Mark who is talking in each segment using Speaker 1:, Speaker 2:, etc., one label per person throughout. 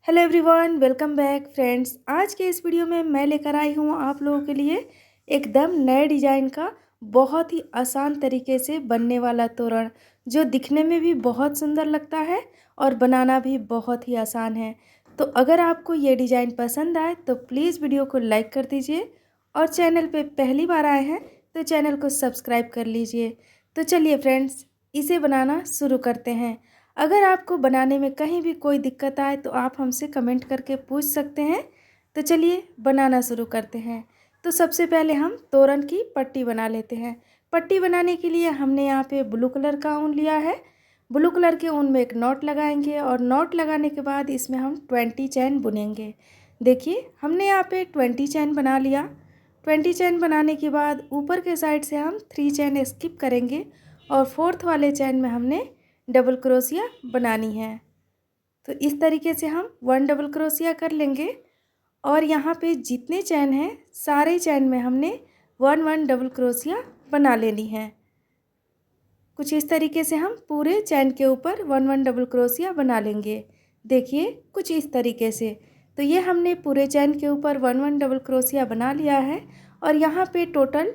Speaker 1: Hello everyone, welcome back friends. आज के इस वीडियो में मैं लेकर आई हूँ आप लोगों के लिए एकदम नए डिज़ाइन का बहुत ही आसान तरीके से बनने वाला तोरण, जो दिखने में भी बहुत सुंदर लगता है और बनाना भी बहुत ही आसान है। तो अगर आपको ये डिज़ाइन पसंद आए तो प्लीज़ वीडियो को लाइक कर दीजिए और चैनल पे पहली बार आए हैं तो चैनल को सब्सक्राइब कर लीजिए। तो चलिए फ्रेंड्स, इसे बनाना शुरू करते हैं। अगर आपको बनाने में कहीं भी कोई दिक्कत आए तो आप हमसे कमेंट करके पूछ सकते हैं। तो चलिए बनाना शुरू करते हैं। तो सबसे पहले हम तोरण की पट्टी बना लेते हैं। पट्टी बनाने के लिए हमने यहाँ पे ब्लू कलर का ऊन लिया है। ब्लू कलर के ऊन में एक नॉट लगाएंगे और नॉट लगाने के बाद इसमें हम 20 चैन बुनेंगे। देखिए, हमने यहाँ पे 20 चैन बना लिया। 20 चैन बनाने के बाद ऊपर के साइड से हम 3 चैन स्किप करेंगे और फोर्थ वाले चैन में हमने डबल क्रोशिया बनानी है। तो इस तरीके से हम 1 डबल क्रोशिया कर लेंगे और यहाँ पे जितने चैन हैं सारे चैन में हमने 1 डबल क्रोशिया बना लेनी है। कुछ इस तरीके से हम पूरे चैन के ऊपर 1 डबल क्रोशिया बना लेंगे। देखिए, कुछ इस तरीके से। तो ये हमने पूरे चैन के ऊपर 1 डबल क्रोशिया बना लिया है और यहाँ पे टोटल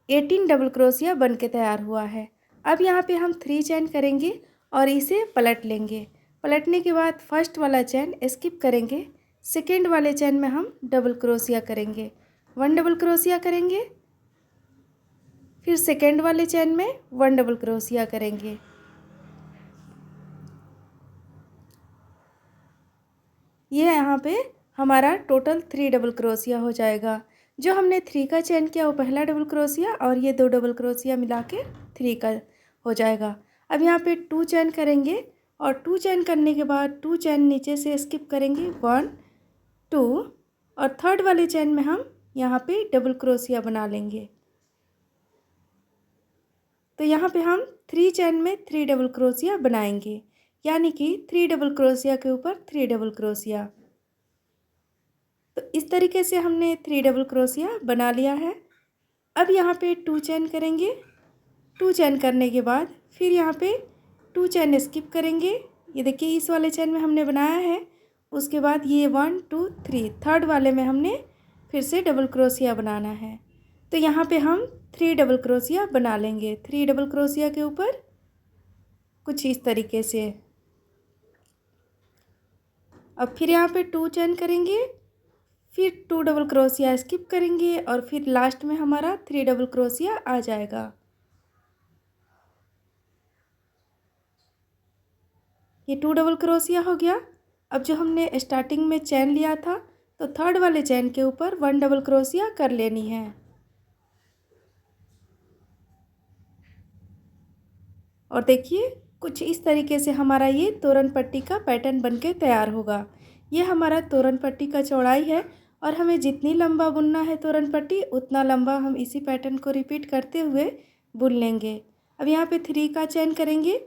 Speaker 1: 18 डबल क्रोशिया बन के तैयार हुआ है। अब यहाँ पे हम 3 चैन करेंगे और इसे पलट लेंगे। पलटने के बाद फर्स्ट वाला चैन स्किप करेंगे। सेकेंड वाले चैन में हम डबल क्रोशिया करेंगे, 1 डबल क्रोशिया करेंगे। फिर सेकेंड वाले चैन में 1 डबल क्रोशिया करेंगे। ये यहाँ पे हमारा टोटल 3 डबल क्रोशिया हो जाएगा। जो हमने 3 का चैन किया वो पहला डबल क्रोशिया और ये 2 डबल क्रोशिया मिला के 3 का हो जाएगा। अब यहाँ पे 2 चैन करेंगे और 2 चैन करने के बाद 2 चैन नीचे से स्किप करेंगे, 1 2 और थर्ड वाले चैन में हम यहाँ पे डबल क्रोशिया बना लेंगे। तो यहाँ पे हम 3 चैन में 3 डबल क्रोशिया बनाएंगे, यानी कि 3 डबल क्रोशिया के ऊपर 3 डबल क्रोशिया। तो इस तरीके से हमने 3 डबल क्रोशिया बना लिया है। अब यहाँ पे 2 चैन करेंगे। 2 चैन करने के बाद फिर यहाँ पे 2 चैन स्किप करेंगे। ये देखिए, इस वाले चैन में हमने बनाया है। उसके बाद ये 1 2 3 थर्ड वाले में हमने फिर से डबल क्रोशिया बनाना है। तो यहाँ पे हम 3 डबल क्रोशिया बना लेंगे। 3 डबल क्रोशिया के ऊपर कुछ इस तरीके से। अब फिर यहाँ पे 2 चैन करेंगे, फिर 2 डबल क्रोशिया स्किप करेंगे और फिर लास्ट में हमारा 3 डबल क्रोशिया आ जाएगा। ये 2 डबल क्रोशिया हो गया। अब जो हमने स्टार्टिंग में चैन लिया था तो थर्ड वाले चैन के ऊपर 1 डबल क्रोशिया कर लेनी है। और देखिए, कुछ इस तरीके से हमारा ये तोरण पट्टी का पैटर्न बनके तैयार होगा। ये हमारा तोरण पट्टी का चौड़ाई है और हमें जितनी लंबा बुनना है तोरण पट्टी उतना लंबा हम इसी पैटर्न को रिपीट करते हुए बुन लेंगे। अब यहाँ पे 3 का चैन करेंगे।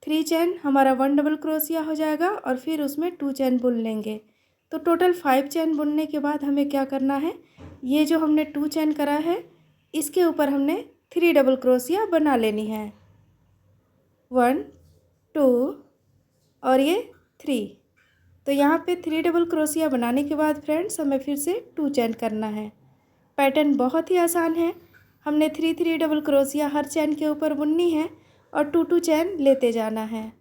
Speaker 1: 3 चैन हमारा 1 डबल क्रोशिया हो जाएगा और फिर उसमें 2 चैन बुन लेंगे। तो टोटल 5 चैन बुनने के बाद हमें क्या करना है, ये जो हमने 2 चैन करा है इसके ऊपर हमने 3 डबल क्रोशिया बना लेनी है, 1 2 और ये 3। तो यहाँ पे 3 डबल क्रोशिया बनाने के बाद फ्रेंड्स हमें फिर से 2 चैन करना है। पैटर्न बहुत ही आसान है। हमने 3 डबल क्रोशिया हर चैन के ऊपर बुननी है और 2 चैन लेते जाना है।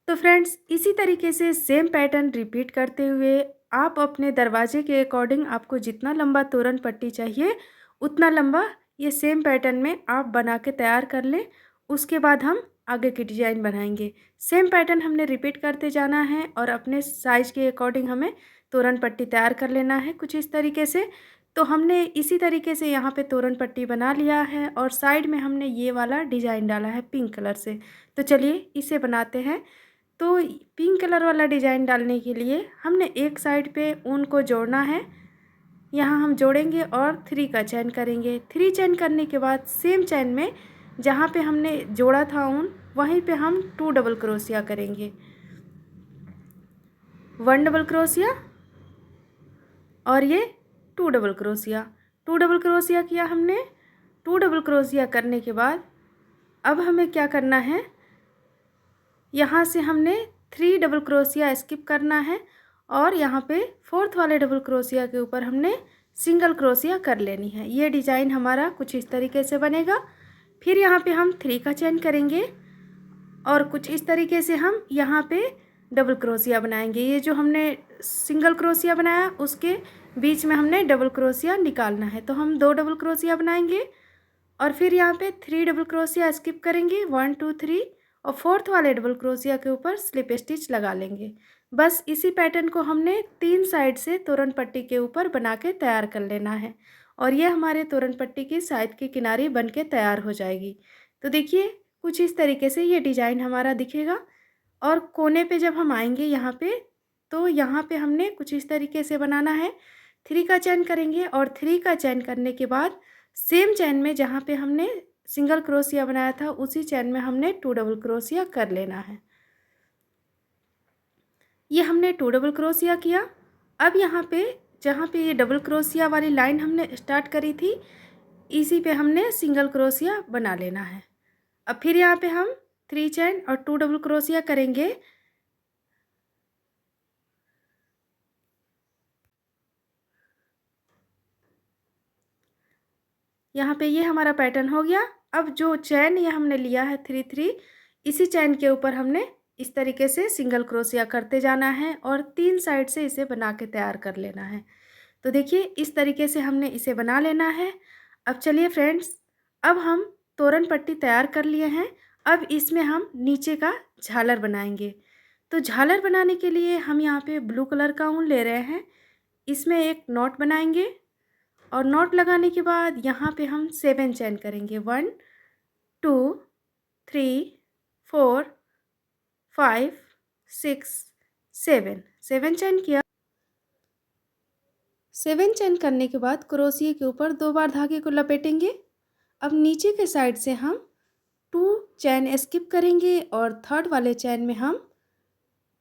Speaker 1: तो फ्रेंड्स, इसी तरीके से सेम पैटर्न रिपीट करते हुए आप अपने दरवाजे के अकॉर्डिंग आपको जितना लंबा तोरण पट्टी चाहिए उतना लंबा ये सेम पैटर्न में आप बना के तैयार कर लें। उसके बाद हम आगे की डिज़ाइन बनाएंगे। सेम पैटर्न हमने रिपीट करते जाना है और अपने साइज़ के अकॉर्डिंग हमें तोरण पट्टी तैयार कर लेना है कुछ इस तरीके से। तो हमने इसी तरीके से यहाँ पे तोरण पट्टी बना लिया है और साइड में हमने ये वाला डिज़ाइन डाला है पिंक कलर से। तो चलिए इसे बनाते हैं। तो पिंक कलर वाला डिज़ाइन डालने के लिए हमने एक साइड पे ऊन को जोड़ना है। यहाँ हम जोड़ेंगे और 3 का चैन करेंगे। 3 चैन करने के बाद सेम चैन में जहाँ पे हमने जोड़ा था ऊन वहीं पे हम 2 डबल क्रोशिया करेंगे। 1 डबल क्रोशिया और ये 2 डबल क्रोशिया। 2 डबल क्रोशिया किया हमने। 2 डबल क्रोशिया करने के बाद अब हमें क्या करना है, यहाँ से हमने 3 डबल क्रोशिया स्किप करना है और यहाँ पे 4th वाले डबल क्रोशिया के ऊपर हमने सिंगल क्रोशिया कर लेनी है। ये डिज़ाइन हमारा कुछ इस तरीके से बनेगा। फिर यहाँ पे हम 3 का चैन करेंगे और कुछ इस तरीके से हम यहाँ पे डबल क्रोशिया बनाएंगे। ये जो हमने सिंगल क्रोशिया बनाया उसके बीच में हमने डबल क्रोशिया निकालना है। तो हम 2 डबल क्रोशिया बनाएंगे और फिर यहाँ पे 3 डबल क्रोशिया स्किप करेंगे 1 2 3 और 4th वाले डबल क्रोशिया के ऊपर स्लिप स्टिच लगा लेंगे। बस इसी पैटर्न को हमने 3 साइड से तोरण पट्टी के ऊपर बना के तैयार कर लेना है और ये हमारे तोरण पट्टी की साइड की किनारी बन के तैयार हो जाएगी। तो देखिए कुछ इस तरीके से ये डिज़ाइन हमारा दिखेगा और कोने पे जब हम आएंगे यहाँ पे तो यहाँ पे हमने कुछ इस तरीके से बनाना है। 3 का चैन करेंगे और 3 का चैन करने के बाद सेम चैन में जहाँ पे हमने सिंगल क्रोशिया बनाया था उसी चैन में हमने 2 डबल क्रोशिया कर लेना है। ये हमने 2 डबल क्रोशिया किया। अब यहाँ पे जहाँ पे ये डबल क्रोशिया वाली लाइन हमने स्टार्ट करी थी इसी पे हमने सिंगल क्रोशिया बना लेना है। अब फिर यहाँ पे हम 3 चैन और 2 डबल क्रोशिया करेंगे। यहाँ पे ये हमारा पैटर्न हो गया। अब जो चैन ये हमने लिया है 3 3 इसी चैन के ऊपर हमने इस तरीके से सिंगल क्रोशिया करते जाना है और 3 साइड से इसे बना के तैयार कर लेना है। तो देखिए इस तरीके से हमने इसे बना लेना है। अब चलिए फ्रेंड्स, अब हम तोरण पट्टी तैयार कर लिए हैं। अब इसमें हम नीचे का झालर बनाएंगे। तो झालर बनाने के लिए हम यहाँ पे ब्लू कलर का ऊन ले रहे हैं। इसमें एक नॉट बनाएंगे और नॉट लगाने के बाद यहाँ पे हम 7 चैन करेंगे 1 2 3 4 5 6 7 चैन किया। 7 चैन करने के बाद क्रोशिया के ऊपर 2 बार धागे को लपेटेंगे। अब नीचे के साइड से हम 2 चैन स्किप करेंगे और 3rd वाले चैन में हम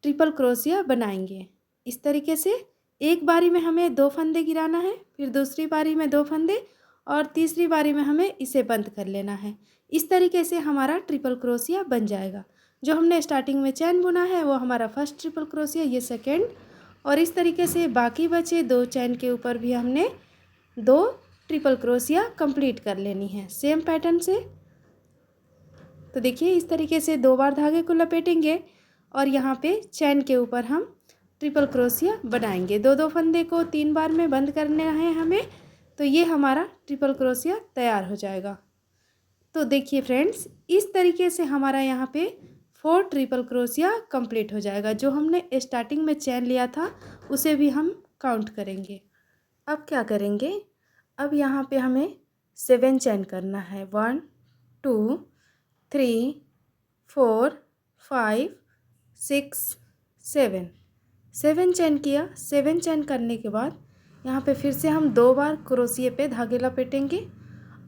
Speaker 1: ट्रिपल क्रोशिया बनाएंगे। इस तरीके से एक बारी में हमें 2 फंदे गिराना है, फिर दूसरी बारी में 2 फंदे और तीसरी बारी में हमें इसे बंद कर लेना है। इस तरीके से हमारा ट्रिपल क्रोशिया बन जाएगा। जो हमने स्टार्टिंग में चैन बुना है वो हमारा फर्स्ट ट्रिपल क्रोशिया, ये सेकेंड, और इस तरीके से बाकी बचे 2 चैन के ऊपर भी हमने 2 ट्रिपल क्रोशिया कंप्लीट कर लेनी है सेम पैटर्न से। तो देखिए इस तरीके से 2 बार धागे को लपेटेंगे और यहाँ पे चैन के ऊपर हम ट्रिपल क्रोशिया बनाएंगे। 2 फंदे को 3 बार में बंद करना है हमें। तो ये हमारा ट्रिपल क्रोशिया तैयार हो जाएगा। तो देखिए फ्रेंड्स, इस तरीके से हमारा यहाँ पे 4 ट्रिपल क्रोशिया कंप्लीट हो जाएगा। जो हमने स्टार्टिंग में चैन लिया था उसे भी हम काउंट करेंगे। अब क्या करेंगे, अब यहाँ पे हमें 7 चैन करना है 1 2 3 4 5 6 7 चैन किया। 7 चैन करने के बाद यहाँ पे फिर से हम 2 बार क्रोशिया पे धागे लपेटेंगे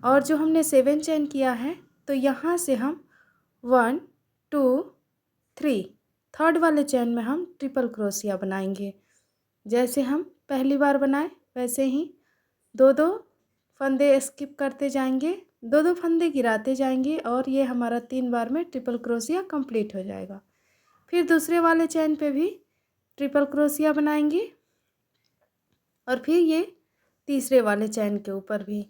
Speaker 1: और जो हमने 7 चैन किया है तो यहाँ से हम 1 2 3 3rd वाले चैन में हम ट्रिपल क्रोशिया बनाएंगे। जैसे हम पहली बार बनाए वैसे ही 2 फंदे स्किप करते जाएंगे, 2 फंदे गिराते जाएंगे और ये हमारा 3 बार में ट्रिपल क्रोशिया कंप्लीट हो जाएगा। फिर दूसरे वाले चैन पे भी ट्रिपल क्रोशिया बनाएंगे और फिर ये तीसरे वाले चैन के ऊपर भी।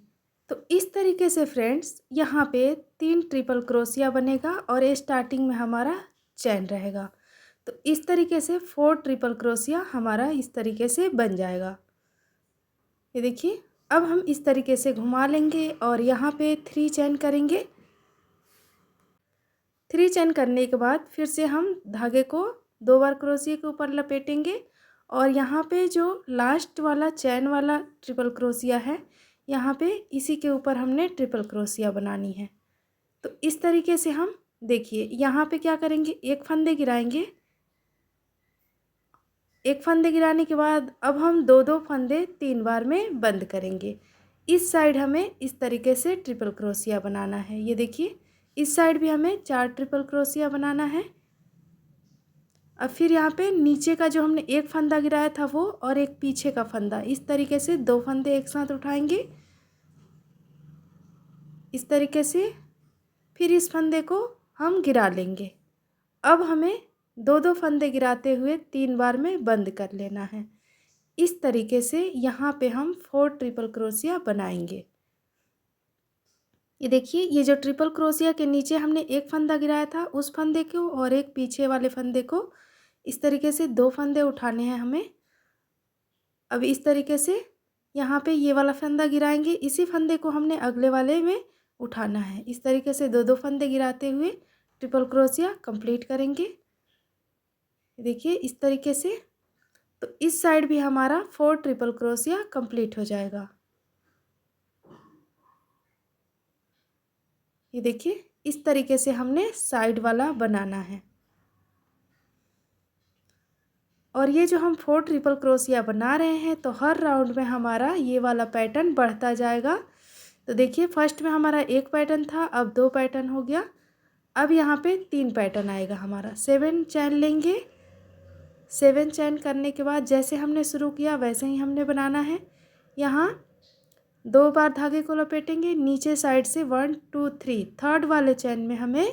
Speaker 1: तो इस तरीके से फ्रेंड्स यहाँ पे 3 ट्रिपल क्रोशिया बनेगा और स्टार्टिंग में हमारा चैन रहेगा। तो इस तरीके से 4 ट्रिपल क्रोशिया हमारा इस तरीके से बन जाएगा। ये देखिए, अब हम इस तरीके से घुमा लेंगे और यहाँ पे 3 चैन करेंगे 3 चेन करने के बाद फिर से हम धागे को 2 बार क्रोशिया के ऊपर लपेटेंगे और यहाँ पे जो लास्ट वाला चैन वाला ट्रिपल क्रोशिया है, यहाँ पे इसी के ऊपर हमने ट्रिपल क्रोशिया बनानी है। तो इस तरीके से हम देखिए यहाँ पे क्या करेंगे, एक फंदे गिराएंगे। एक फंदे गिराने के बाद अब हम 2-2 फंदे 3 बार में बंद करेंगे। इस साइड हमें इस तरीके से ट्रिपल क्रोशिया बनाना है। ये देखिए इस साइड भी हमें 4 ट्रिपल क्रोशिया बनाना है। अब फिर यहाँ पे नीचे का जो हमने एक फंदा गिराया था वो और एक पीछे का फंदा, इस तरीके से 2 फंदे एक साथ उठाएंगे इस तरीके से। फिर इस फंदे को हम गिरा लेंगे। अब हमें 2-2 फंदे गिराते हुए 3 बार में बंद कर लेना है। इस तरीके से यहाँ पे हम 4 ट्रिपल क्रोशिया बनाएंगे। ये देखिए ये जो ट्रिपल क्रोशिया के नीचे हमने एक फंदा गिराया था उस फंदे को और एक पीछे वाले फंदे को इस तरीके से 2 फंदे उठाने हैं हमें। अब इस तरीके से यहाँ पे ये वाला फंदा गिराएंगे, इसी फंदे को हमने अगले वाले में उठाना है। इस तरीके से 2-2 फंदे गिराते हुए ट्रिपल क्रोशिया कंप्लीट करेंगे। देखिए इस तरीके से। तो इस साइड भी हमारा 4 ट्रिपल क्रोशिया कंप्लीट हो जाएगा। ये देखिए इस तरीके से हमने साइड वाला बनाना है। और ये जो हम 4 ट्रिपल क्रोशिया बना रहे हैं तो हर राउंड में हमारा ये वाला पैटर्न बढ़ता जाएगा। तो देखिए फर्स्ट में हमारा एक पैटर्न था, अब 2 पैटर्न हो गया। अब यहाँ पे 3 पैटर्न आएगा हमारा। 7 चैन लेंगे। 7 चैन करने के बाद जैसे हमने शुरू किया वैसे ही हमने बनाना है। यहाँ 2 बार धागे को लपेटेंगे, नीचे साइड से 1 2 3 थर्ड वाले चैन में हमें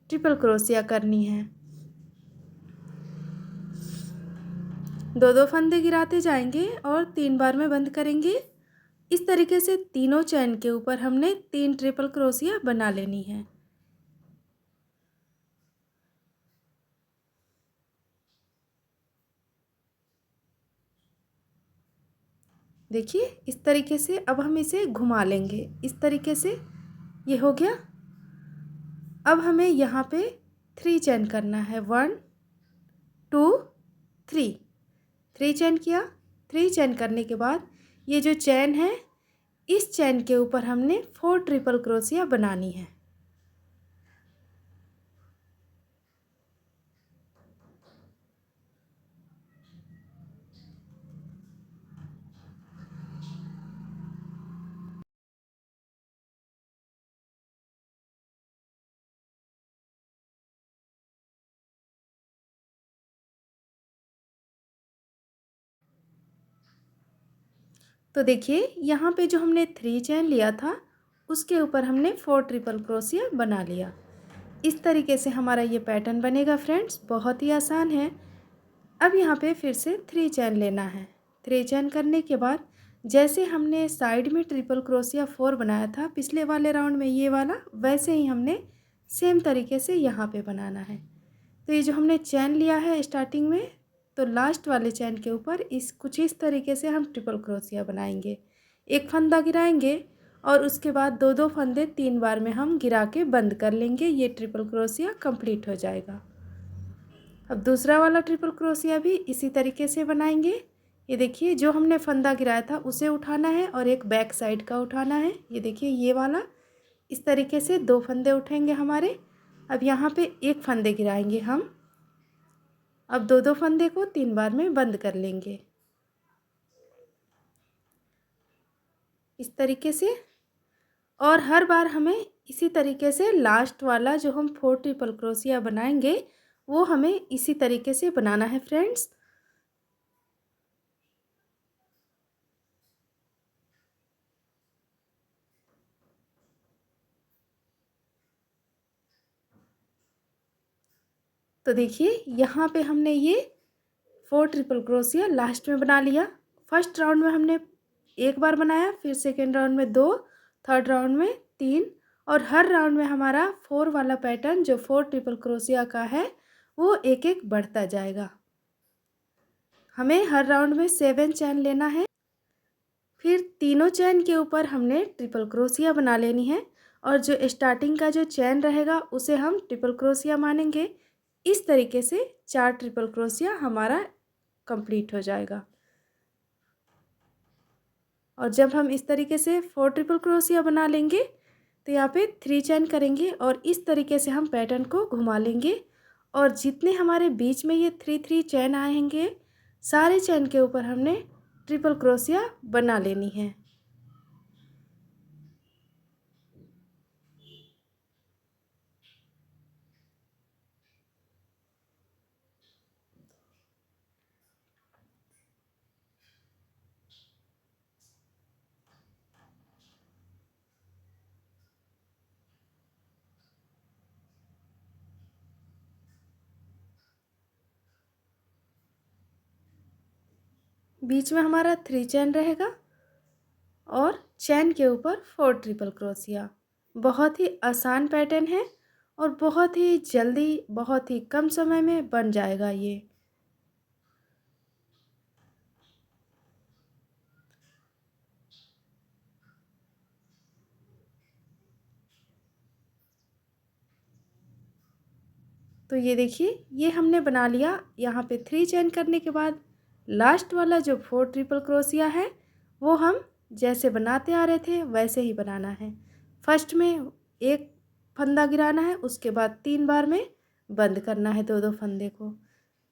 Speaker 1: ट्रिपल क्रोशिया करनी है। 2-2 फंदे गिराते जाएंगे और 3 बार में बंद करेंगे। इस तरीके से तीनों चैन के ऊपर हमने 3 ट्रिपल क्रोशिया बना लेनी है। देखिए इस तरीके से अब हम इसे घुमा लेंगे इस तरीके से। ये हो गया। अब हमें यहाँ पे 3 चैन करना है। 1 2 3 3 चैन किया। 3 चैन करने के बाद ये जो चैन है इस चैन के ऊपर हमने 4 ट्रिपल क्रोशिया बनानी है। तो देखिए यहाँ पे जो हमने 3 चैन लिया था उसके ऊपर हमने 4 ट्रिपल क्रोशिया बना लिया। इस तरीके से हमारा ये पैटर्न बनेगा फ्रेंड्स, बहुत ही आसान है। अब यहाँ पे फिर से 3 चैन लेना है। 3 चैन करने के बाद जैसे हमने साइड में ट्रिपल क्रोशिया 4 बनाया था पिछले वाले राउंड में ये वाला, वैसे ही हमने सेम तरीके से यहाँ पे बनाना है। तो ये जो हमने चैन लिया है स्टार्टिंग में, तो लास्ट वाले चैन के ऊपर कुछ इस तरीके से हम ट्रिपल क्रोशिया बनाएंगे। एक फंदा गिराएंगे और उसके बाद 2-2 फंदे 3 बार में हम गिरा के बंद कर लेंगे। ये ट्रिपल क्रोशिया कंप्लीट हो जाएगा। अब दूसरा वाला ट्रिपल क्रोशिया भी इसी तरीके से बनाएंगे। ये देखिए जो हमने फंदा गिराया था उसे उठाना है और एक बैक साइड का उठाना है। ये देखिए ये वाला इस तरीके से 2 फंदे उठेंगे हमारे। अब यहाँ पे एक फंदे गिराएंगे हम। अब 2-2 फंदे को 3 बार में बंद कर लेंगे इस तरीके से। और हर बार हमें इसी तरीके से लास्ट वाला जो हम 4 ट्रिपल क्रोशिया बनाएंगे वो हमें इसी तरीके से बनाना है फ्रेंड्स। तो देखिए यहाँ पे हमने ये 4 ट्रिपल क्रोशिया लास्ट में बना लिया। फर्स्ट राउंड में हमने एक बार बनाया, फिर सेकेंड राउंड में 2, थर्ड राउंड में 3 और हर राउंड में हमारा 4 वाला पैटर्न जो 4 ट्रिपल क्रोशिया का है वो एक एक बढ़ता जाएगा। हमें हर राउंड में 7 चैन लेना है। फिर तीनों चैन के ऊपर हमने ट्रिपल क्रोशिया बना लेनी है और जो स्टार्टिंग का जो चैन रहेगा उसे हम ट्रिपल क्रोशिया मानेंगे। इस तरीके से 4 ट्रिपल क्रोशिया हमारा कंप्लीट हो जाएगा। और जब हम इस तरीके से 4 ट्रिपल क्रोशिया बना लेंगे तो यहाँ पे 3 चैन करेंगे और इस तरीके से हम पैटर्न को घुमा लेंगे। और जितने हमारे बीच में ये 3 चैन आएंगे सारे चैन के ऊपर हमने ट्रिपल क्रोशिया बना लेनी है। बीच में हमारा 3 चैन रहेगा और चैन के ऊपर 4 ट्रिपल क्रोशिया। बहुत ही आसान पैटर्न है और बहुत ही जल्दी बहुत ही कम समय में बन जाएगा ये। तो ये देखिए ये हमने बना लिया। यहाँ पे 3 चैन करने के बाद लास्ट वाला जो 4 ट्रिपल क्रोशिया है वो हम जैसे बनाते आ रहे थे वैसे ही बनाना है। फर्स्ट में एक फंदा गिराना है, उसके बाद 3 बार में बंद करना है 2-2 फंदे को।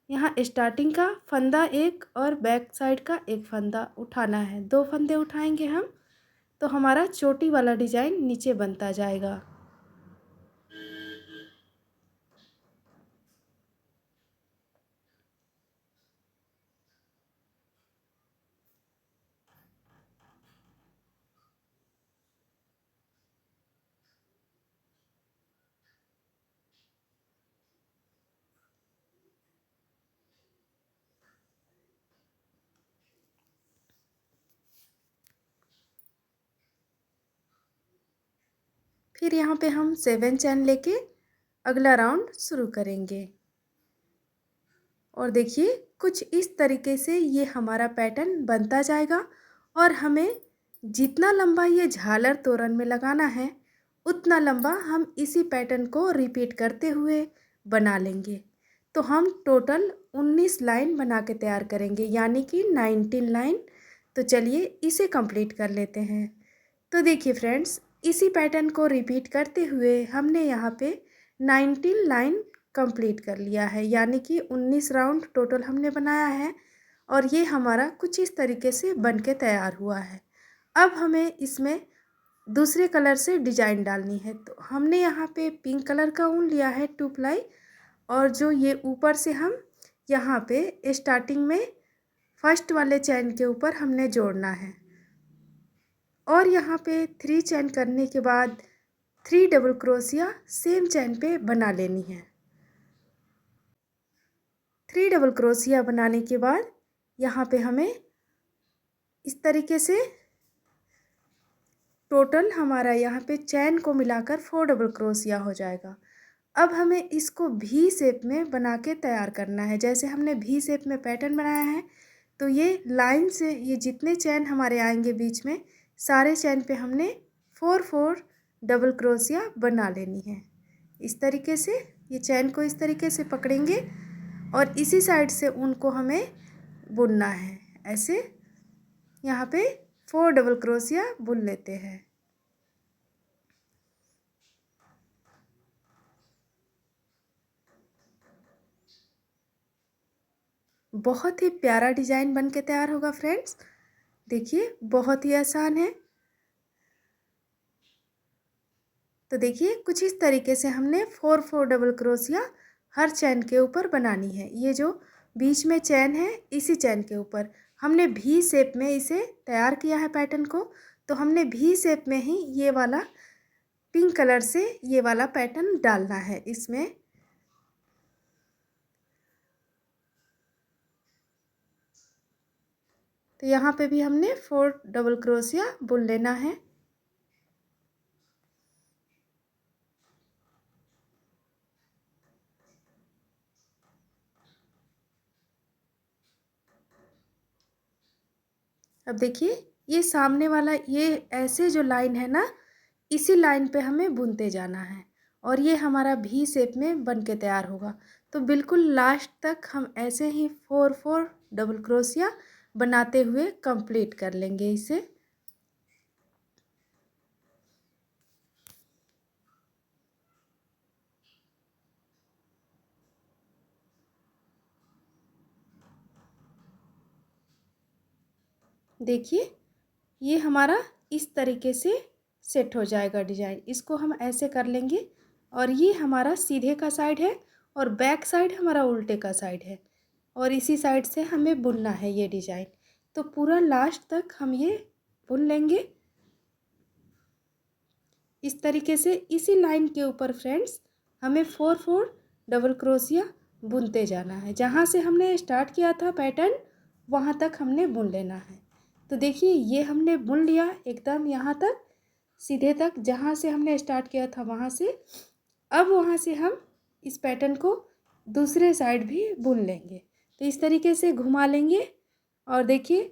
Speaker 1: यहाँ स्टार्टिंग का फंदा एक और बैक साइड का एक फंदा उठाना है। 2 फंदे उठाएंगे हम तो हमारा चोटी वाला डिजाइन नीचे बनता जाएगा। फिर यहाँ पे हम 7 चैन लेके अगला राउंड शुरू करेंगे। और देखिए कुछ इस तरीके से ये हमारा पैटर्न बनता जाएगा। और हमें जितना लंबा ये झालर तोरण में लगाना है उतना लंबा हम इसी पैटर्न को रिपीट करते हुए बना लेंगे। तो हम टोटल 19 लाइन बना के तैयार करेंगे, यानी कि 19 लाइन। तो चलिए इसे कंप्लीट कर लेते हैं। तो देखिए फ्रेंड्स, इसी पैटर्न को रिपीट करते हुए हमने यहाँ पे 19 लाइन कंप्लीट कर लिया है, यानी कि 19 राउंड टोटल हमने बनाया है। और ये हमारा कुछ इस तरीके से बन के तैयार हुआ है। अब हमें इसमें दूसरे कलर से डिजाइन डालनी है। तो हमने यहाँ पे पिंक कलर का ऊन लिया है 2 प्लाई। और जो ये ऊपर से हम यहाँ पे स्टार्टिंग में फर्स्ट वाले चैन के ऊपर हमने जोड़ना है। और यहाँ पे 3 चैन करने के बाद 3 डबल क्रोशिया सेम चैन पे बना लेनी है। 3 डबल क्रोशिया बनाने के बाद यहाँ पे हमें इस तरीके से टोटल हमारा यहाँ पे चैन को मिलाकर 4 डबल क्रोशिया हो जाएगा। अब हमें इसको भी शेप में बना के तैयार करना है। जैसे हमने भी शेप में पैटर्न बनाया है तो ये लाइन से ये जितने चैन हमारे आएंगे बीच में सारे चैन पे हमने 4 डबल क्रोशिया बना लेनी है। इस तरीके से ये चैन को इस तरीके से पकड़ेंगे और इसी साइड से उनको हमें बुनना है। ऐसे यहाँ पे 4 डबल क्रोशिया बुन लेते हैं। बहुत ही प्यारा डिजाइन बन के तैयार होगा फ्रेंड्स। देखिए बहुत ही आसान है। तो देखिए कुछ इस तरीके से हमने 4 डबल क्रोशिया हर चैन के ऊपर बनानी है। ये जो बीच में चैन है इसी चैन के ऊपर हमने भी शेप में इसे तैयार किया है पैटर्न को। तो हमने भी शेप में ही ये वाला पिंक कलर से ये वाला पैटर्न डालना है इसमें। तो यहाँ पे भी हमने 4 डबल क्रोशिया बुन लेना है। अब देखिए ये सामने वाला ये ऐसे जो लाइन है ना इसी लाइन पे हमें बुनते जाना है और ये हमारा भी शेप में बन के तैयार होगा। तो बिल्कुल लास्ट तक हम ऐसे ही 4 4 डबल क्रोशिया बनाते हुए कंप्लीट कर लेंगे इसे। देखिए ये हमारा इस तरीके से सेट हो जाएगा डिजाइन। इसको हम ऐसे कर लेंगे और ये हमारा सीधे का साइड है और बैक साइड हमारा उल्टे का साइड है और इसी साइड से हमें बुनना है ये डिजाइन। तो पूरा लास्ट तक हम ये बुन लेंगे इस तरीके से। इसी लाइन के ऊपर फ्रेंड्स हमें 4 4 डबल क्रोशिया बुनते जाना है। जहाँ से हमने स्टार्ट किया था पैटर्न वहाँ तक हमने बुन लेना है। तो देखिए ये हमने बुन लिया एकदम यहाँ तक सीधे तक, जहाँ से हमने स्टार्ट किया था वहाँ से। अब वहाँ से हम इस पैटर्न को दूसरे साइड भी बुन लेंगे। तो इस तरीके से घुमा लेंगे और देखिए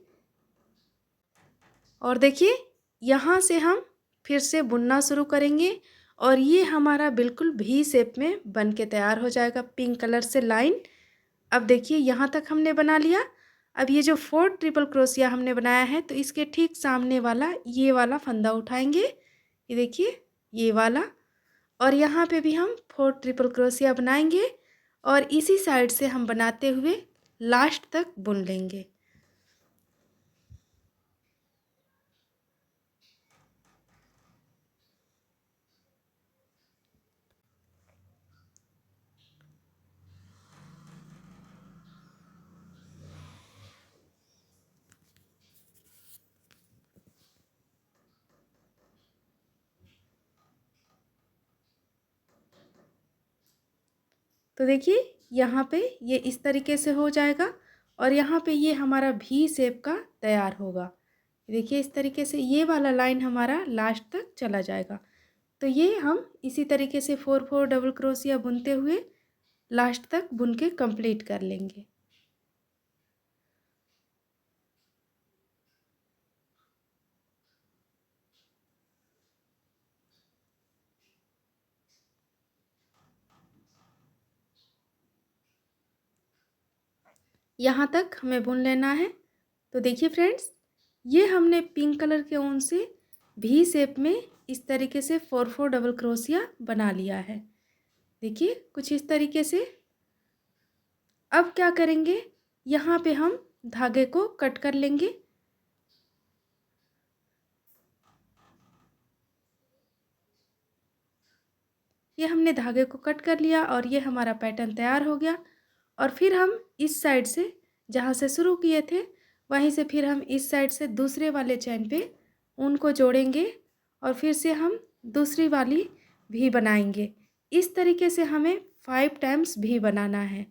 Speaker 1: यहाँ से हम फिर से बुनना शुरू करेंगे और ये हमारा बिल्कुल भी शेप में बन के तैयार हो जाएगा पिंक कलर से लाइन। अब देखिए यहाँ तक हमने बना लिया। अब ये जो 4 ट्रिपल क्रोशिया हमने बनाया है तो इसके ठीक सामने वाला ये वाला फंदा उठाएंगे, ये देखिए ये वाला, और यहाँ पे भी हम 4 ट्रिपल क्रोशिया बनाएंगे और इसी साइड से हम बनाते हुए लास्ट तक बुन लेंगे। तो देखिए यहाँ पे ये इस तरीके से हो जाएगा और यहाँ पे ये हमारा भी शेप का तैयार होगा। देखिए इस तरीके से ये वाला लाइन हमारा लास्ट तक चला जाएगा। तो ये हम इसी तरीके से 4 4 डबल क्रोशिया बुनते हुए लास्ट तक बुन के कंप्लीट कर लेंगे। यहाँ तक हमें बुन लेना है। तो देखिए फ्रेंड्स ये हमने पिंक कलर के ऊन से भी शेप में इस तरीके से 4 4 डबल क्रोशिया बना लिया है। देखिए कुछ इस तरीके से। अब क्या करेंगे, यहाँ पे हम धागे को कट कर लेंगे। ये हमने धागे को कट कर लिया और ये हमारा पैटर्न तैयार हो गया। और फिर हम इस साइड से जहाँ से शुरू किए थे वहीं से फिर हम इस साइड से दूसरे वाले चैन पे ऊन को जोड़ेंगे और फिर से हम दूसरी वाली भी बनाएंगे। इस तरीके से हमें 5 टाइम्स भी बनाना है।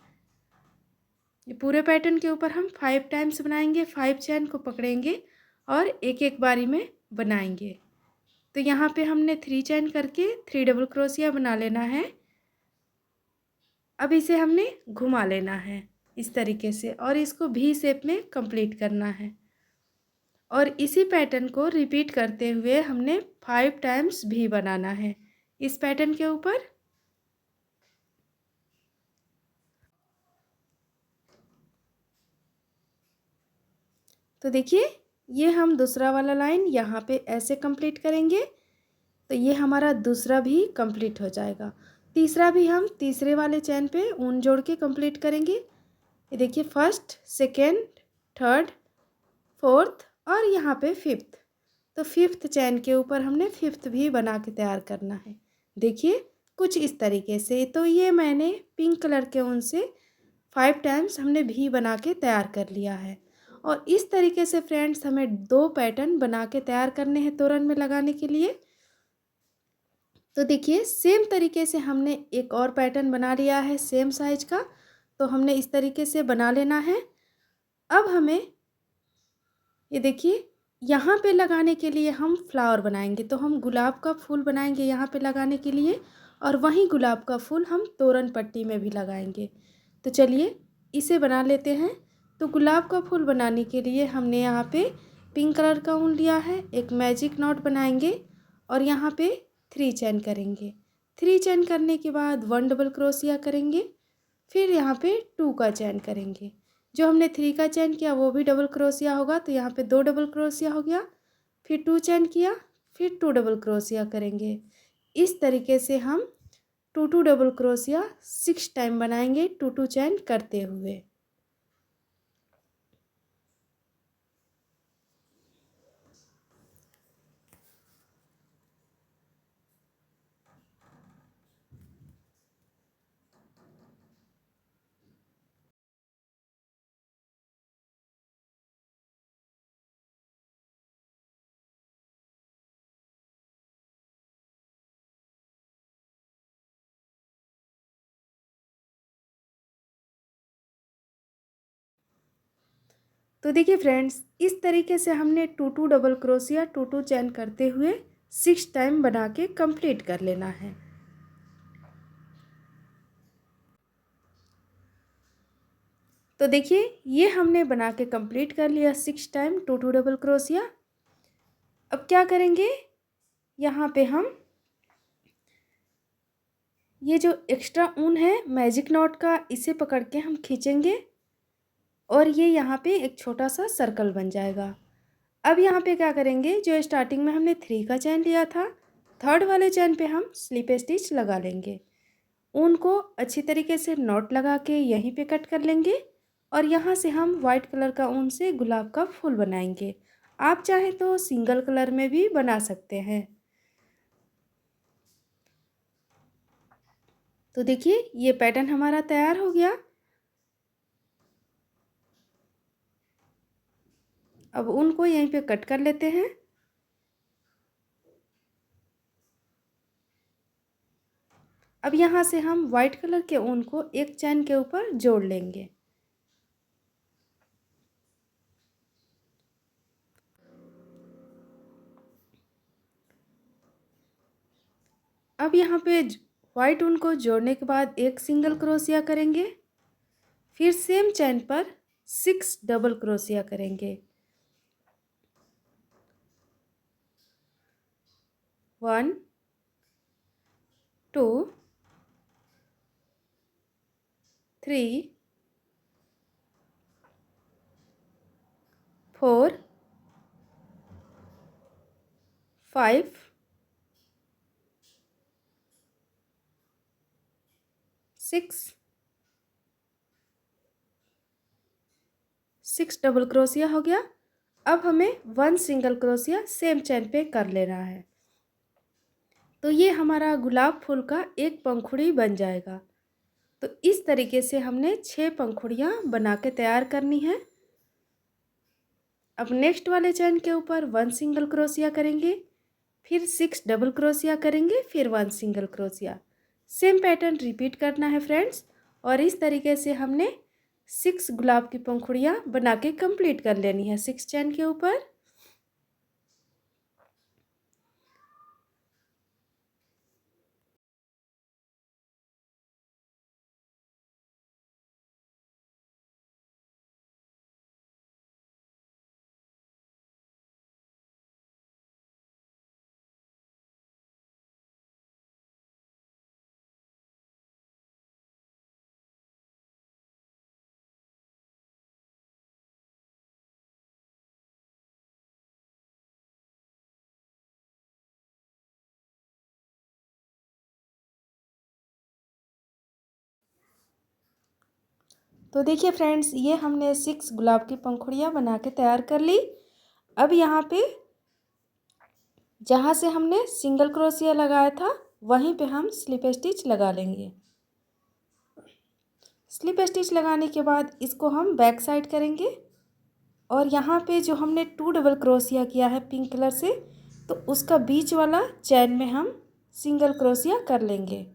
Speaker 1: ये पूरे पैटर्न के ऊपर हम 5 टाइम्स बनाएंगे। 5 चैन को पकड़ेंगे और एक एक बारी में बनाएंगे। तो यहाँ पे हमने 3 चैन करके 3 डबल क्रोशिया बना लेना है। अब इसे हमने घुमा लेना है इस तरीके से और इसको भी शेप में कंप्लीट करना है और इसी पैटर्न को रिपीट करते हुए हमने 5 टाइम्स भी बनाना है इस पैटर्न के ऊपर। तो देखिए ये हम दूसरा वाला लाइन यहाँ पे ऐसे कंप्लीट करेंगे तो ये हमारा दूसरा भी कंप्लीट हो जाएगा। तीसरा भी हम तीसरे वाले चैन पे ऊन जोड़ के कंप्लीट करेंगे। ये देखिए फर्स्ट, सेकेंड, थर्ड, फोर्थ और यहाँ पे फिफ्थ। तो फिफ्थ चैन के ऊपर हमने फिफ्थ भी बना के तैयार करना है। देखिए कुछ इस तरीके से। तो ये मैंने पिंक कलर के ऊन से 5 टाइम्स हमने भी बना के तैयार कर लिया है। और इस तरीके से फ्रेंड्स हमें 2 पैटर्न बना के तैयार करने हैं तोरण में लगाने के लिए। तो देखिए सेम तरीके से हमने एक और पैटर्न बना लिया है सेम साइज का। तो हमने इस तरीके से बना लेना है। अब हमें ये देखिए यहाँ पे लगाने के लिए हम फ्लावर बनाएंगे। तो हम गुलाब का फूल बनाएंगे यहाँ पे लगाने के लिए और वहीं गुलाब का फूल हम तोरण पट्टी में भी लगाएंगे। तो चलिए इसे बना लेते हैं। तो गुलाब का फूल बनाने के लिए हमने यहाँ पे पिंक कलर का ऊन लिया है। एक मैजिक नॉट बनाएंगे और यहाँ पे 3 चेन करेंगे। 3 चेन करने के बाद 1 डबल क्रोशिया करेंगे, फिर यहाँ पे 2 का चेन करेंगे। जो हमने 3 का चेन किया वो भी डबल क्रोशिया होगा, तो यहाँ पे 2 डबल क्रोशिया हो गया। फिर 2 चेन किया, फिर 2 डबल क्रोशिया करेंगे। इस तरीके से हम 2 डबल क्रोशिया 6 टाइम बनाएंगे 2 चेन करते हुए। तो देखिए फ्रेंड्स, इस तरीके से हमने 2 डबल क्रोशिया 2 चेन करते हुए 6 टाइम बना के कंप्लीट कर लेना है। तो देखिए ये हमने बना के कंप्लीट कर लिया 6 टाइम 2 डबल क्रोशिया। अब क्या करेंगे, यहाँ पे हम ये जो एक्स्ट्रा ऊन है मैजिक नॉट का, इसे पकड़ के हम खींचेंगे और ये यहाँ पे एक छोटा सा सर्कल बन जाएगा। अब यहाँ पे क्या करेंगे, जो स्टार्टिंग में हमने 3 का चेन लिया था, 3rd वाले चेन पे हम स्लिप स्टिच लगा लेंगे। ऊन को अच्छी तरीके से नॉट लगा के यहीं पे कट कर लेंगे और यहाँ से हम वाइट कलर का ऊन से गुलाब का फूल बनाएंगे। आप चाहें तो सिंगल कलर में भी बना सकते हैं। तो देखिए ये पैटर्न हमारा तैयार हो गया। अब ऊन को यहीं पे कट कर लेते हैं। अब यहाँ से हम वाइट कलर के ऊन को एक चैन के ऊपर जोड़ लेंगे। अब यहाँ पे वाइट ऊन को जोड़ने के बाद एक सिंगल क्रोशिया करेंगे, फिर सेम चैन पर 6 डबल क्रोशिया करेंगे। 1 2 3 4 5 6 डबल क्रोशिया हो गया। अब हमें 1 सिंगल क्रोशिया सेम चैन पे कर लेना है। तो ये हमारा गुलाब फूल का एक पंखुड़ी बन जाएगा। तो इस तरीके से हमने 6 पंखुड़ियाँ बना के तैयार करनी है। अब नेक्स्ट वाले चैन के ऊपर 1 सिंगल क्रोशिया करेंगे, फिर 6 डबल क्रोशिया करेंगे, फिर 1 single crochet. Same pattern repeat करना है फ्रेंड्स। और इस तरीके से हमने 6 गुलाब की पंखुड़ियाँ बना के कंप्लीट कर लेनी है 6 चैन के ऊपर। तो देखिए फ्रेंड्स, ये हमने 6 गुलाब की पंखुड़ियाँ बना के तैयार कर ली। अब यहाँ पे जहाँ से हमने सिंगल क्रोशिया लगाया था वहीं पे हम स्लिप स्टिच लगा लेंगे। स्लिप स्टिच लगाने के बाद इसको हम बैक साइड करेंगे और यहाँ पे जो हमने 2 डबल क्रोशिया किया है पिंक कलर से, तो उसका बीच वाला चैन में हम सिंगल क्रोशिया कर लेंगे।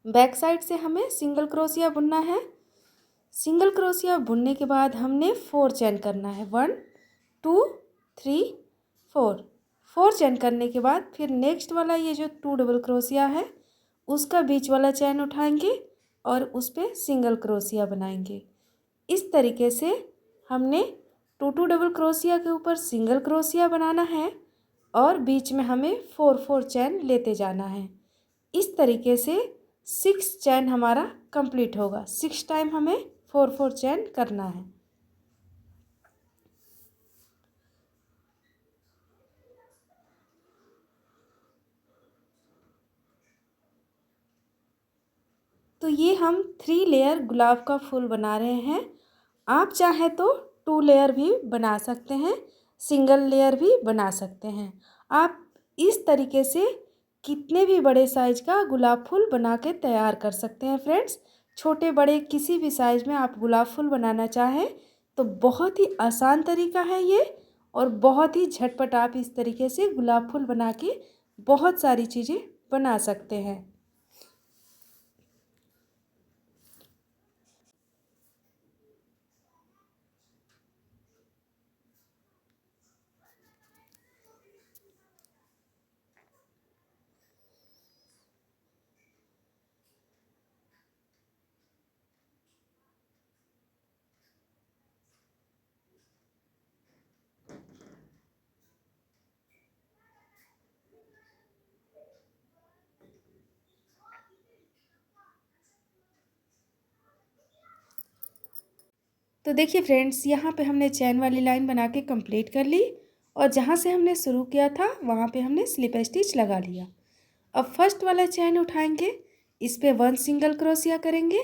Speaker 1: बैक साइड से हमें सिंगल क्रोशिया बुनना है। सिंगल क्रोशिया बुनने के बाद हमने 4 चैन करना है। 1 2 3 4 4 चैन करने के बाद फिर नेक्स्ट वाला ये जो 2 डबल क्रोशिया है उसका बीच वाला चैन उठाएंगे और उस पर सिंगल क्रोशिया बनाएंगे। इस तरीके से हमने 2 डबल क्रोशिया के ऊपर सिंगल क्रोशिया बनाना है और बीच में हमें 4 चैन लेते जाना है। इस तरीके से 6 चैन हमारा कंप्लीट होगा। 6 टाइम हमें 4 चैन करना है। तो ये हम 3 लेयर गुलाब का फूल बना रहे हैं। आप चाहें तो 2 लेयर भी बना सकते हैं, सिंगल लेयर भी बना सकते हैं। आप इस तरीके से कितने भी बड़े साइज का गुलाब फूल बना के तैयार कर सकते हैं फ्रेंड्स। छोटे बड़े किसी भी साइज में आप गुलाब फूल बनाना चाहें तो बहुत ही आसान तरीका है ये, और बहुत ही झटपट आप इस तरीके से गुलाब फूल बना के बहुत सारी चीज़ें बना सकते हैं। तो देखिए फ्रेंड्स, यहाँ पे हमने चैन वाली लाइन बना के कंप्लीट कर ली, और जहाँ से हमने शुरू किया था वहाँ पे हमने स्लिप स्टिच लगा लिया। अब फर्स्ट वाला चैन उठाएंगे, इस पे 1 सिंगल क्रोशिया करेंगे।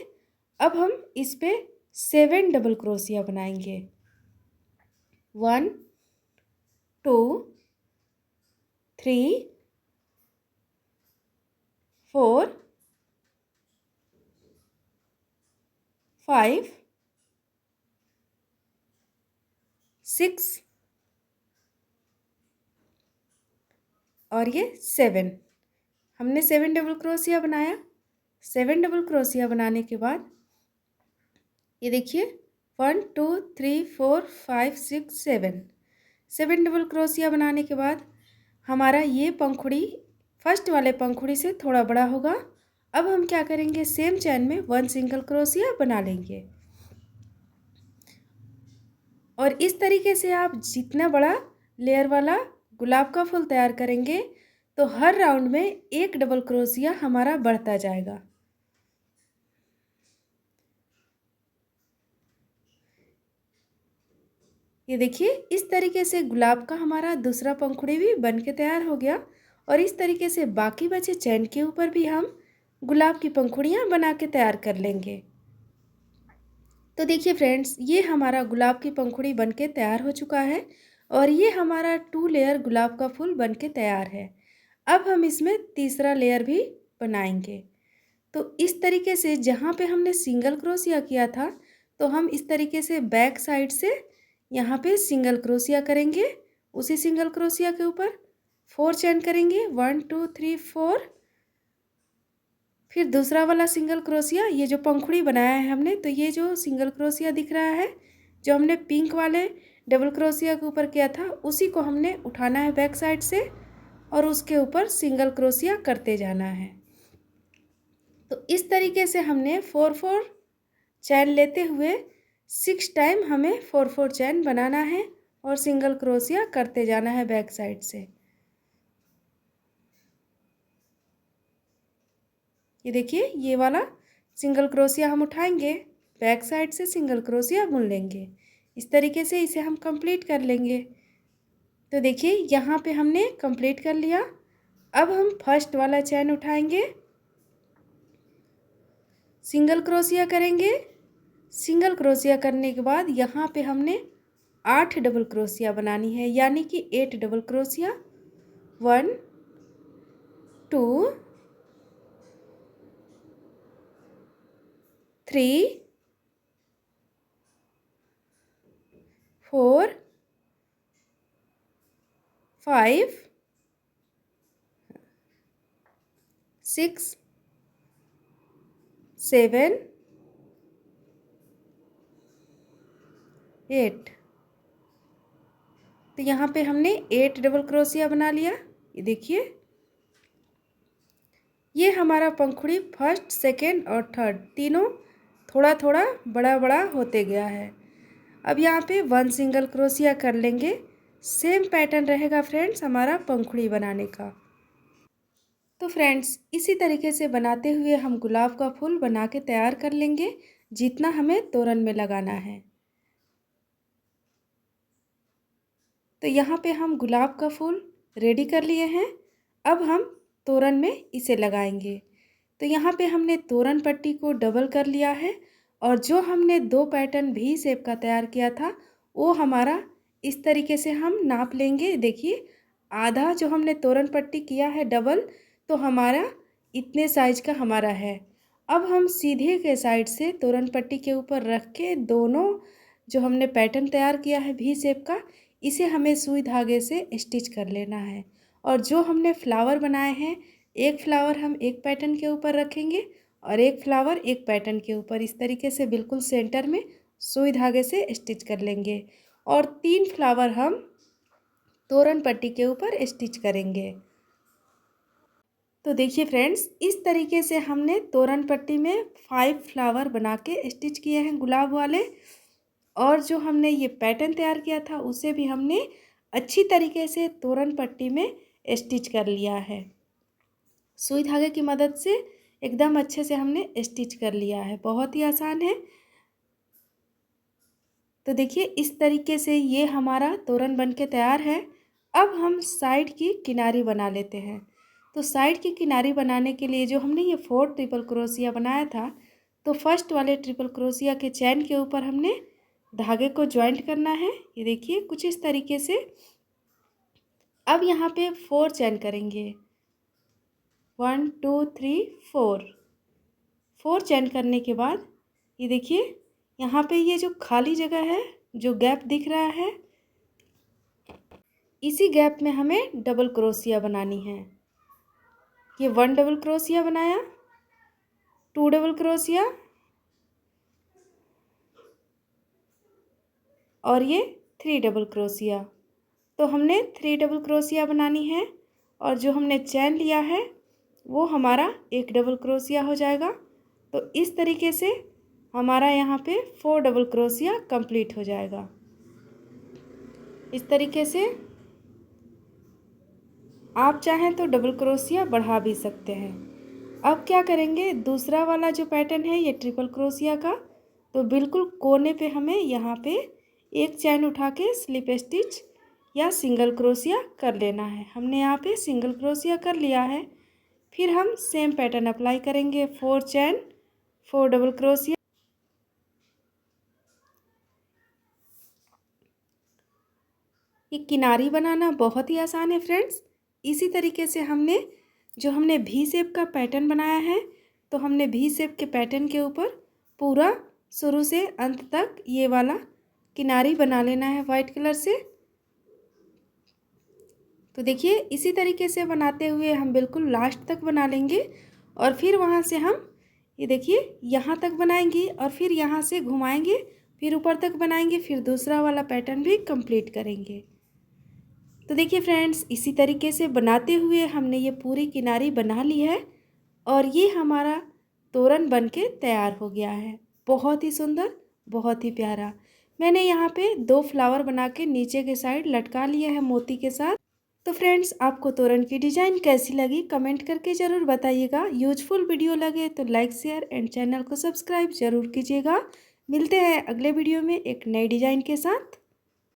Speaker 1: अब हम इस पे 7 डबल क्रोशिया बनाएंगे। 1 2 3 4 5 6 और ये 7। हमने 7 डबल क्रोशिया बनाया। 7 डबल क्रोशिया बनाने के बाद ये देखिए 1 2 3 4 5 6 7। 7 डबल क्रोशिया बनाने के बाद हमारा ये पंखुड़ी फर्स्ट वाले पंखुड़ी से थोड़ा बड़ा होगा। अब हम क्या करेंगे, सेम चैन में 1 सिंगल क्रोशिया बना लेंगे, और इस तरीके से आप जितना बड़ा लेयर वाला गुलाब का फूल तैयार करेंगे तो हर राउंड में 1 डबल क्रोशिया हमारा बढ़ता जाएगा। ये देखिए इस तरीके से गुलाब का हमारा दूसरा पंखुड़ी भी बन के तैयार हो गया, और इस तरीके से बाकी बचे चैन के ऊपर भी हम गुलाब की पंखुड़ियाँ बना के तैयार कर लेंगे। तो देखिए फ्रेंड्स, ये हमारा गुलाब की पंखुड़ी बन के तैयार हो चुका है, और ये हमारा 2 लेयर गुलाब का फूल बन के तैयार है। अब हम इसमें तीसरा लेयर भी बनाएंगे। तो इस तरीके से जहाँ पे हमने सिंगल क्रोशिया किया था, तो हम इस तरीके से बैक साइड से यहाँ पे सिंगल क्रोशिया करेंगे। उसी सिंगल क्रोशिया के ऊपर 4 चैन करेंगे, 1 2 3 4। फिर दूसरा वाला सिंगल क्रोशिया, ये जो पंखुड़ी बनाया है हमने, तो ये जो सिंगल क्रोशिया दिख रहा है जो हमने पिंक वाले डबल क्रोशिया के ऊपर किया था, उसी को हमने उठाना है बैक साइड से, और उसके ऊपर सिंगल क्रोशिया करते जाना है। तो इस तरीके से हमने 4 चैन लेते हुए 6 टाइम हमें 4 चैन बनाना है, और सिंगल क्रोशिया करते जाना है बैक साइड से। ये देखिए ये वाला सिंगल क्रोशिया हम उठाएंगे, बैक साइड से सिंगल क्रोशिया बुन लेंगे। इस तरीके से इसे हम कंप्लीट कर लेंगे। तो देखिए यहाँ पे हमने कंप्लीट कर लिया। अब हम फर्स्ट वाला चैन उठाएंगे, सिंगल क्रोशिया करेंगे। सिंगल क्रोशिया करने के बाद यहाँ पे हमने 8 डबल क्रोशिया बनानी है, यानी कि 8 डबल क्रोशिया। 1 2 3 4 5 6 7 8। तो यहाँ पे हमने 8 डबल क्रोशिया बना लिया। ये देखिए ये हमारा पंखुड़ी फर्स्ट सेकेंड और थर्ड तीनों थोड़ा थोड़ा बड़ा बड़ा होते गया है। अब यहाँ पे 1 सिंगल क्रोशिया कर लेंगे सेम पैटर्न रहेगा फ्रेंड्स हमारा पंखुड़ी बनाने का। तो फ्रेंड्स इसी तरीके से बनाते हुए हम गुलाब का फूल बना के तैयार कर लेंगे जितना हमें तोरण में लगाना है। तो यहाँ पे हम गुलाब का फूल रेडी कर लिए हैं। अब हम तोरण में इसे लगाएंगे। तो यहाँ पे हमने तोरण पट्टी को डबल कर लिया है और जो हमने 2 पैटर्न भी शेप का तैयार किया था वो हमारा इस तरीके से हम नाप लेंगे। देखिए आधा जो हमने तोरण पट्टी किया है डबल, तो हमारा इतने साइज का हमारा है। अब हम सीधे के साइड से तोरण पट्टी के ऊपर रख के दोनों जो हमने पैटर्न तैयार किया है भी शेप का, इसे हमें सुई धागे से स्टिच कर लेना है। और जो हमने फ्लावर बनाए हैं, एक फ्लावर हम एक पैटर्न के ऊपर रखेंगे और एक फ्लावर एक पैटर्न के ऊपर, इस तरीके से बिल्कुल सेंटर में सुई धागे से स्टिच कर लेंगे। और 3 फ्लावर हम तोरण पट्टी के ऊपर स्टिच करेंगे। तो देखिए फ्रेंड्स इस तरीके से हमने तोरण पट्टी में 5 फ्लावर बना के स्टिच किए हैं गुलाब वाले। और जो हमने ये पैटर्न तैयार किया था उसे भी हमने अच्छी तरीके से तोरण पट्टी में स्टिच कर लिया है। सुई धागे की मदद से एकदम अच्छे से हमने स्टिच कर लिया है, बहुत ही आसान है। तो देखिए इस तरीके से ये हमारा तोरण बन के तैयार है। अब हम साइड की किनारी बना लेते हैं। तो साइड की किनारी बनाने के लिए जो हमने ये 4 ट्रिपल क्रोशिया बनाया था, तो फर्स्ट वाले ट्रिपल क्रोशिया के चैन के ऊपर हमने धागे को ज्वाइंट करना है। ये देखिए कुछ इस तरीके से। अब यहाँ पे 4 चैन करेंगे, 1 2 3 4 चैन करने के बाद ये देखिए यहाँ पे ये जो खाली जगह है, जो गैप दिख रहा है, इसी गैप में हमें डबल क्रोशिया बनानी है। ये 1 डबल क्रोशिया बनाया, 2 डबल क्रोशिया और ये 3 डबल क्रोशिया। तो हमने 3 डबल क्रोशिया बनानी है और जो हमने चैन लिया है वो हमारा 1 डबल क्रोशिया हो जाएगा। तो इस तरीके से हमारा यहाँ पे 4 डबल क्रोशिया कंप्लीट हो जाएगा। इस तरीके से आप चाहें तो डबल क्रोशिया बढ़ा भी सकते हैं। अब क्या करेंगे, दूसरा वाला जो पैटर्न है ये ट्रिपल क्रोशिया का, तो बिल्कुल कोने पे हमें यहाँ पे एक चैन उठा के स्लिप स्टिच या सिंगल क्रोशिया कर लेना है। हमने यहाँ पे सिंगल क्रोशिया कर लिया है। फिर हम सेम पैटर्न अप्लाई करेंगे, 4 चैन 4 डबल क्रोशिया। ये किनारी बनाना बहुत ही आसान है फ्रेंड्स। इसी तरीके से हमने भी शेप का पैटर्न बनाया है, तो हमने भी शेप के पैटर्न के ऊपर पूरा शुरू से अंत तक ये वाला किनारी बना लेना है वाइट कलर से। तो देखिए इसी तरीके से बनाते हुए हम बिल्कुल लास्ट तक बना लेंगे और फिर वहाँ से हम ये देखिए यहाँ तक बनाएंगे और फिर यहाँ से घुमाएंगे, फिर ऊपर तक बनाएंगे, फिर दूसरा वाला पैटर्न भी कंप्लीट करेंगे। तो देखिए फ्रेंड्स इसी तरीके से बनाते हुए हमने ये पूरी किनारी बना ली है और ये हमारा तोरण बन के तैयार हो गया है। बहुत ही सुंदर, बहुत ही प्यारा। मैंने यहाँ पे 2 फ्लावर बना के नीचे के साइड लटका लिए हैं मोती के साथ। तो फ्रेंड्स आपको तोरण की डिज़ाइन कैसी लगी कमेंट करके ज़रूर बताइएगा। यूजफुल वीडियो लगे तो लाइक शेयर एंड चैनल को सब्सक्राइब ज़रूर कीजिएगा। मिलते हैं अगले वीडियो में एक नई डिज़ाइन के साथ।